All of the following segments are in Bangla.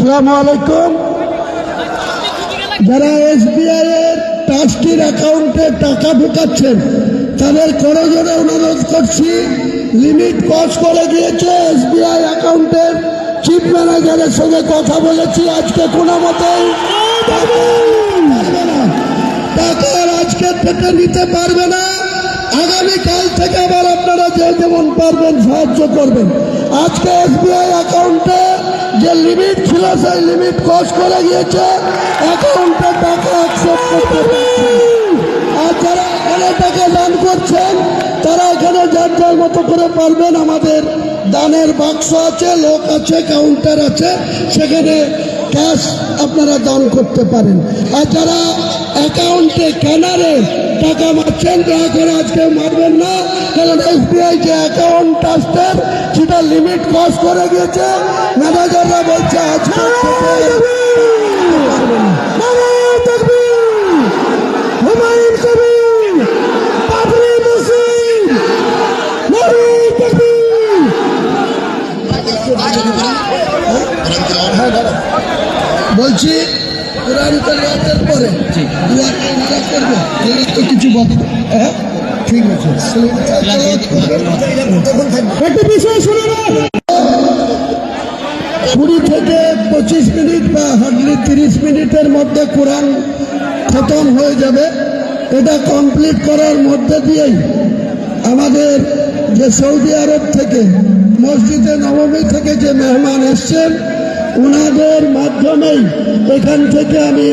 আসসালামু আলাইকুম। যারা এসবিআই এর ট্রাস্টির অ্যাকাউন্টে টাকা ঢুকাচ্ছেন তাদের করজোড়ে অনুরোধ করছি, লিমিট ক্রস করে গিয়েছে। এসবিআই অ্যাকাউন্টের চিফ ম্যানেজারের সঙ্গে কথা বলেছি, আজকে কোনো মতেই পারবে না, টাকা আজকে থেকে নিতে পারবে না। আগামীকাল থেকে আবার আপনারা যে যেমন পারবেন সাহায্য করবেন। আজকে এসবিআই অ্যাকাউন্টে যে লিমিট ছিল সেই লিমিট ক্রস করে গিয়েছে, অ্যাকাউন্টে টাকা অ্যাকসেপ্ট করতে পারছে। আর যারা এখানে টাকা দান করছেন তারা এখানে যার যার মতো করে পারবেন। আমাদের দানের বাক্স আছে, লোক আছে, কাউন্টার আছে, সেখানে ক্যাশ আপনারা দান করতে পারেন। আর যারা অ্যাকাউন্টে ক্যানারে টাকা মারছেন দয়া করে আজকে মারবেন না, কারণ এসবিআই যে অ্যাকাউন্ট ট্রাস্টের সেটা লিমিট ক্রস করে গিয়েছে। ম্যানেজাররা বলছে আজকে বলছি কোরআন তেলাওয়াতের পরে করবো তো কিছু বলবো। হ্যাঁ ঠিক আছে, একটা বিষয় শুনে না। 20 থেকে 25 মিনিট বা হার্ডলি 30 মিনিটের মধ্যে কোরআন খতম হয়ে যাবে। এটা কমপ্লিট করার মধ্যে দিয়েই আমাদের যে সৌদি আরব থেকে মসজিদে নবমী থেকে যে মেহমান এসছেন ওনাদের মাধ্যমেই এখান থেকে আমি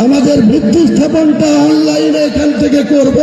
আমাদের ভিত্তি স্থাপনটা অনলাইনে এখান থেকে করব।